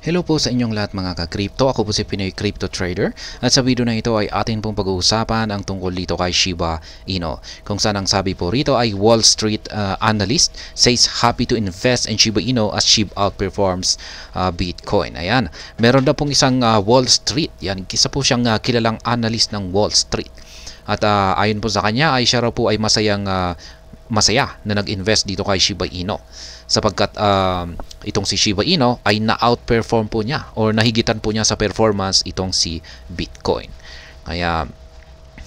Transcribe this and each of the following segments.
Hello po sa inyong lahat mga ka-crypto. Ako po si Pinoy Crypto Trader at sa video na ito ay atin pong pag-uusapan ang tungkol dito kay Shiba Inu. Kung saan ang sabi po rito ay Wall Street analyst says happy to invest in Shiba Inu as SHIB outperforms Bitcoin. Ayan, meron na pong isang Wall Street. Yan, isa po siyang kilalang analyst ng Wall Street. At ayon po sa kanya ay siya raw po ay masaya na nag-invest dito kay Shiba Inu sapagkat itong si Shiba Inu ay na-outperform po niya or nahigitan po niya sa performance itong si Bitcoin. Kaya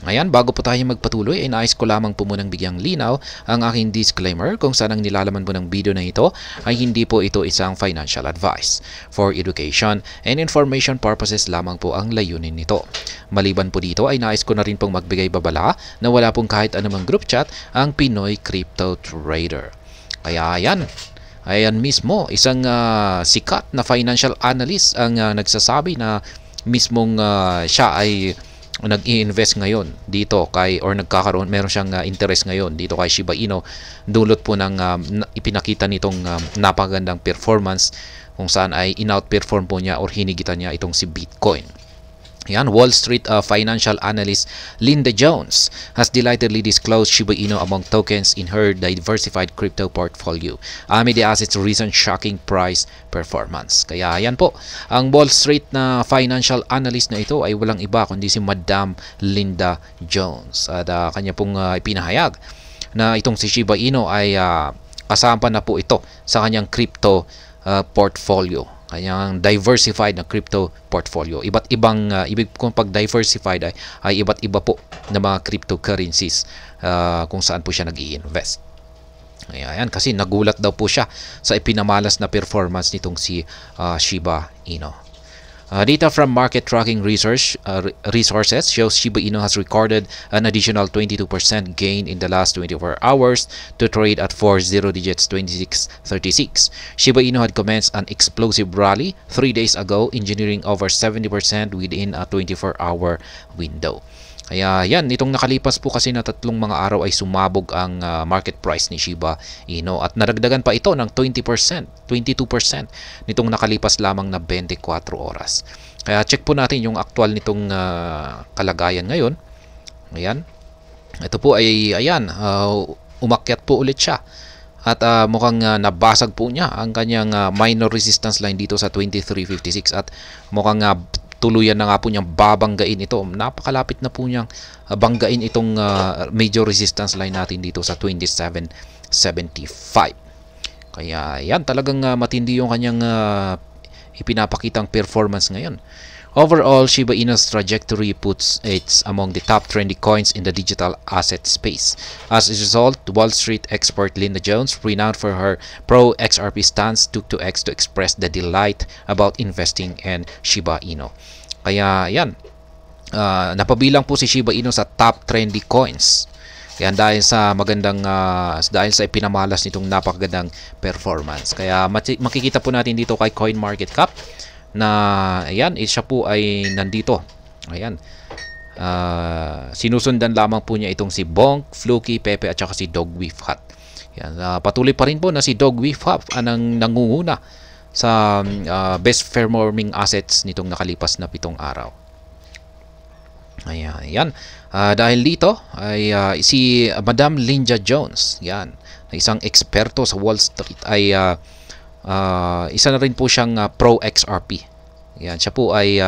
ayan, bago po tayo magpatuloy ay nais ko lamang po munang bigyang linaw ang aking disclaimer kung saan ang nilalaman po ng video na ito ay hindi po ito isang financial advice. For education and information purposes lamang po ang layunin nito. Maliban po dito ay nais ko na rin pong magbigay babala na wala pong kahit anumang group chat ang Pinoy Crypto Trader. Kaya ayan mismo, isang sikat na financial analyst ang nagsasabi na mismong siya ay nag-i-invest ngayon dito nagkakaroon, meron siyang interest ngayon dito kay Shiba Inu dulot po ng ipinakita nitong napakagandang performance kung saan ay in-outperform po niya or hinigitan niya itong si Bitcoin. Yan, Wall Street financial analyst Linda Jones has delightedly disclosed Shiba Inu among tokens in her diversified crypto portfolio amid the asset's recent shocking price performance. Kaya yan po, ang Wall Street na financial analyst na ito ay walang iba kundi si Madam Linda Jones. At kanya pong ipinahayag na itong si Shiba Inu ay kasama na po ito sa kanyang crypto portfolio. Kanyang diversified na crypto portfolio. Iba't ibang ibig kong pag-diversified ay iba't iba po na mga cryptocurrencies kung saan po siya nag-i-invest. Ayan, kasi nagulat daw po siya sa ipinamalas na performance nitong si Shiba Inu. Data from market tracking resources shows Shiba Inu has recorded an additional 22% gain in the last 24 hours to trade at 40 digits 2636. Shiba Inu had commenced an explosive rally 3 days ago, engineering over 70% within a 24-hour window. Kaya yan, itong nakalipas po kasi na tatlong mga araw ay sumabog ang market price ni Shiba Inu at naragdagan pa ito ng 22% nitong nakalipas lamang na 24 oras. Kaya check po natin yung actual nitong kalagayan ngayon. Ayan. Ito po ay umakyat po ulit siya. At mukhang nabasag po niya ang kanyang minor resistance line dito sa 2356 at mukhang tuluyan na nga po niyang babanggain ito. Napakalapit na po niyang banggain itong major resistance line natin dito sa 2775. Kaya yan, talagang matindi yung kanyang ipinapakitang performance ngayon. Overall, Shiba Inu's trajectory puts it among the top trendy coins in the digital asset space. As a result, Wall Street expert Linda Jones, renowned for her pro-XRP stance, took to X to express the delight about investing in Shiba Inu. Kaya yan, napabilang po si Shiba Inu sa top trendy coins. Yan dahil sa dahil sa ipinamalas nitong napakagandang performance. Kaya makikita po natin dito kay CoinMarketCap na ayan, siya po ay nandito. Ayan. Sinusundan lamang po niya itong si Bonk, Fluky, Pepe at saka si Dogwifhat. Yan, patuloy pa rin po na si Dogwifhat ang nangunguna sa best performing assets nitong nakalipas na 7 araw. Ayan. Dahil dito ay si Madam Linda Jones, yan, na isang eksperto sa Wall Street ay isa na rin po siyang pro XRP. Yan, siya po ay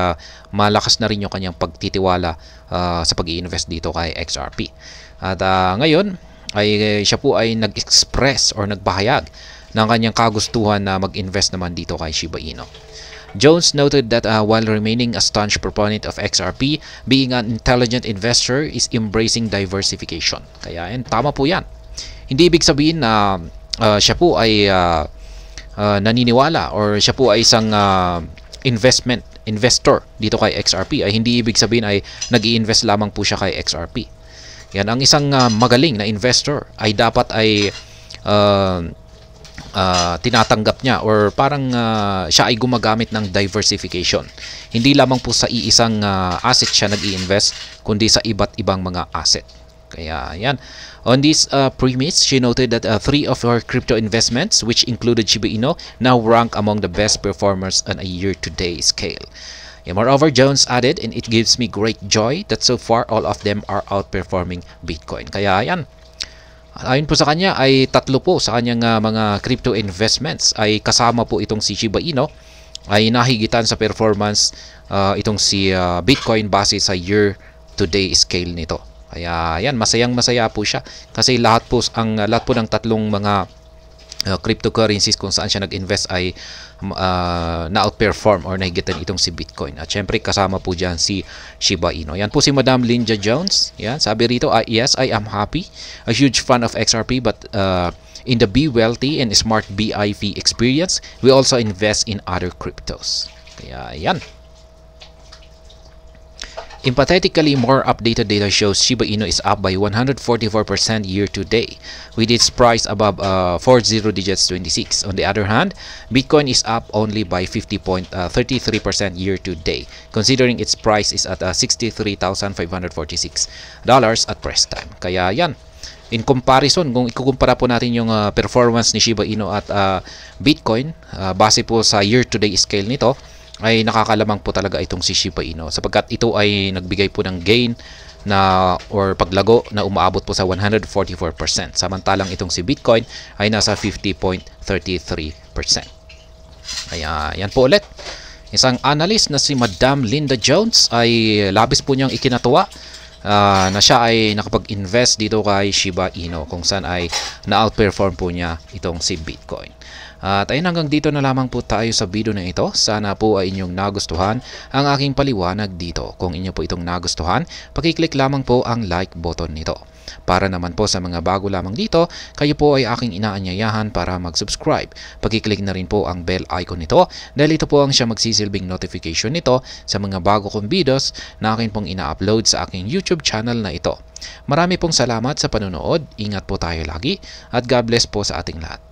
malakas na rin yung kanyang pagtitiwala sa pag-i-invest dito kay XRP. At ngayon ay siya po ay nag-express or nagpahayag ng kanyang kagustuhan na mag-invest naman dito kay Shiba Inu. Jones noted that while remaining a staunch proponent of XRP, being an intelligent investor is embracing diversification. Kaya tama po yan. Hindi ibig sabihin na siya po ay naniniwala or siya po ay isang investor dito kay XRP, ay hindi ibig sabihin ay nag-i-invest lamang po siya kay XRP. Yan, ang isang magaling na investor ay dapat ay tinatanggap niya or parang siya ay gumagamit ng diversification. Hindi lamang po sa iisang asset siya nag-i-invest kundi sa iba't ibang mga asset. Kaya yan. On this premise, she noted that 3 of her crypto investments, which included Shiba Inu, now rank among the best performers on a year-to-date scale. And moreover, Jones added, and it gives me great joy that so far all of them are outperforming Bitcoin. Kaya yan. Ayon po sa kanya ay 3 po sa kanyang mga crypto investments ay kasama po itong si Shiba Inu ay nahigitan sa performance itong si Bitcoin base sa year-to-date scale nito. Kaya yan, masayang-masaya po siya kasi lahat po ng tatlong mga cryptocurrencies kung saan siya nag-invest ay na-outperform or nahigitan itong si Bitcoin. At syempre kasama po dyan si Shiba Inu. Yan po si Madam Linda Jones. Yan, sabi rito, yes, I am happy. A huge fan of XRP but in the Be Wealthy and Smart BIV experience, we also invest in other cryptos. Kaya yan. Empathetically, more updated data shows Shiba Inu is up by 144% year-to-date, with its price above 40 digits 26. On the other hand, Bitcoin is up only by 50.33% year-to-date, considering its price is at $63,546 at press time. Kaya yan. In comparison, kung ikukumpara po natin yung performance ni Shiba Inu at Bitcoin, base po sa year-to-date scale nito, ay nakakalamang po talaga itong si Shiba Inu sapagkat ito ay nagbigay po ng gain na or paglago na umaabot po sa 144%, samantalang itong si Bitcoin ay nasa 50.33%. Kaya yan po ulit, isang analyst na si Madam Linda Jones ay labis po niyang ikinatuwa na siya ay nakapag-invest dito kay Shiba Inu kung saan ay na-outperform po niya itong si Bitcoin. At ayun, hanggang dito na lamang po tayo sa video na ito. Sana po ay inyong nagustuhan ang aking paliwanag dito. Kung inyo po itong nagustuhan, pakiclick lamang po ang like button nito. Para naman po sa mga bago lamang dito, kayo po ay aking inaanyayahan para mag-subscribe. Pakiclick na rin po ang bell icon nito dahil ito po ang siya magsisilbing notification nito sa mga bago kong videos na akin pong ina-upload sa aking YouTube channel na ito. Marami pong salamat sa panonood. Ingat po tayo lagi at God bless po sa ating lahat.